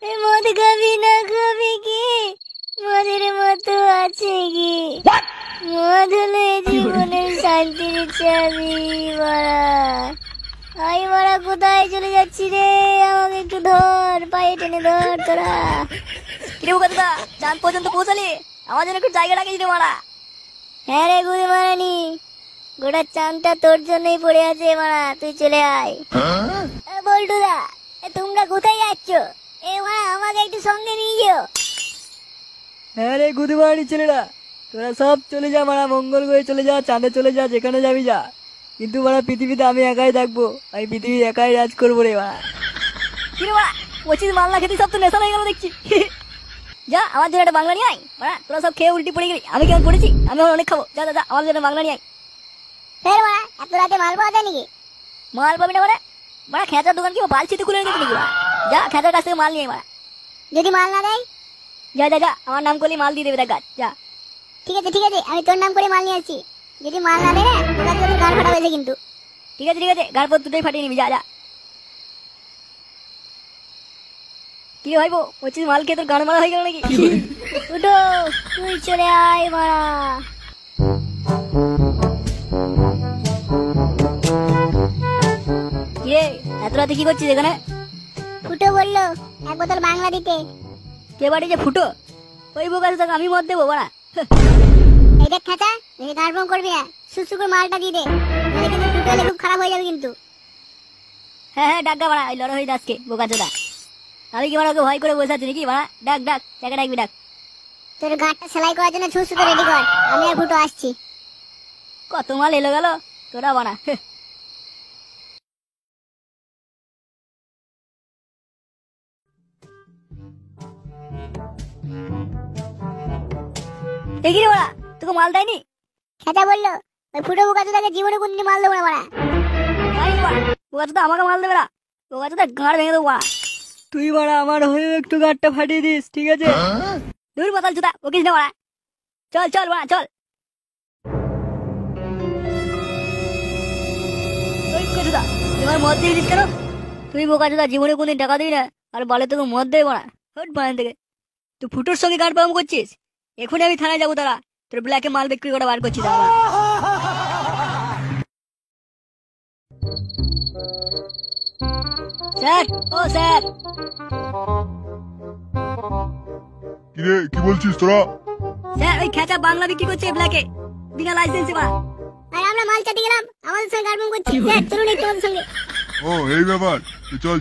মদ খাবি না খাবি কি? মদের মতো আছে কি? মদ হলে জীবনের শান্তির চাবি মারা। আই মারা, কোথায় চলে যাচ্ছি রে? আমাকে একটু ধর, পায়ে টেনে ধর তোরা। কিরে বোকা চাঁদ পর্যন্ত পৌঁছালি? আমার জন্য একটু জায়গা রাখিস রে মারা। হ্যাঁ রে গুড়ি মারানি, গোটা চাঁদটা তোর জন্যই পড়ে আছে মারা, তুই চলে আয়। বল্টুদা, তোমরা কোথায় যাচ্ছ? এ মারা, আমাকে একটু সঙ্গে নিয়ে যাও। হ্যাঁ রে গুদুমারি ছেলেরা, তোরা সব চলে যা মারা, মঙ্গল গ্রহে চলে যা, চাঁদে চলে যা, যেখানে যাবি যা। কিন্তু মারা পৃথিবীতে আমি একাই থাকবো, আমি পৃথিবী একাই রাজ করবো রে মারা। কিরে মারা, পঁচিশ মালনা খেতে সব তো নেশা হয়ে গেল দেখছি। যা আমার জন্য একটা বাংলা নিয়ে আয় মারা, তোরা সব খেয়ে উল্টি পড়ে গেলি। আমি কেমন পড়েছি? আমি এখন অনেক খাবো। যা যা যা, আমার জন্য বাংলা নিয়ে আয়। ফের মারা, এত রাতে মাল পাওয়া যায় নাকি? মাল পাবি না মানে? মারা খেঁচার দোকান কি বালছিতে খুলে রেখেছি নাকি? যা খেঁচার কাছ থেকে মাল নিয়ে আয় মারা। যদি মাল না দেয়? যা যা যা, আমার নাম করলে মাল দিয়ে দেবে দেখ গাছ। যা ঠিক আছে ঠিক আছে, আমি তোর নাম করে মাল নিয়ে আসছি। যদি মাল না দেয় না, তোর কাছে গান ফাটা হয়েছে কিন্তু। ঠিক আছে ঠিক আছে, গাড় পর দুটোই ফাটিয়ে নিবি। যা যা। কি ভাইবো, পঁচিশ মাল খেয়ে তোর গান মারা হয়ে গেল নাকি? উঠো, তুই চলে আয় মারা। কিরে এত রাতে কি করছিস এখানে? ফুটো বললো এক বোতল বাংলা দিতে। কে বাড়ি যে ফুটো? ওই বোকা তোকে আমি মদ দেবো বাড়া। এই দেখ খাঁচা, দেখে গাড়ফম করবি না, সুসু করে মালটা দিয়ে দে, নাহলে কিন্তু ফুটো হলে খুব খারাপ হয়ে যাবে কিন্তু। হ্যাঁ হ্যাঁ, ডাক বাড়া, ওই লড়া হয়ে আজকে বোকা চোদা। আমি কি বাড়া ওকে ভয় করে বসে আছি নাকি বাড়া? ডাক ডাক, যাকে ডাকবি ডাক। তোর গাঁটটা সেলাই করার জন্য সুসুতে রেডি কর, আমি আর ফুটো আসছি। কত মাল এলো গেল তোরা বাড়া। এগিয়ে বাড়া, তোকে মাল দেয়নি? খাঁচা বললো ওই ফুটো বোকা চোদাকে জীবনে কোনদিন মাল দেবো না মারা। বোকা চোদা আমাকে মাল দেবে না, বোকা চোদা গাঁড় ভেঙে দেবো বাড়া। তুই মারা আমার হয়ে একটু গাঁটটা ফাটিয়ে দিস, ঠিক আছে? দূর বাতাল চোদা, ওকিস না বাড়া। চল চল বাড়া চল। ওই বোকা চোদা, তুই আমার মদ দিয়ে দিস কেন? তুই বোকা চোদা জীবনে কোনদিন টাকা দিবি না, আর বলে তোকে মদ দেবে বাড়া। হট বাড়ান থেকে। তুই ফুটোর সঙ্গে গাঁড় পাম করছিস? এখনই আমি থানায় যাবো তারা, তোর ব্ল্যাকে মাল বিক্রি করে বার করছি তারা। স্যার, ও স্যার। কিরে কি বলছিস তোরা? স্যার ওই খেঁচা বাংলা বিক্রি করছে ব্ল্যাকে, বিনা লাইসেন্সে বাড়া। আর আমরা মাল চাটি গেলাম, আমাদের সঙ্গে গাড়ফম করছি। চলুন একটু আমাদের সঙ্গে। ও এই ব্যাপার, তো চল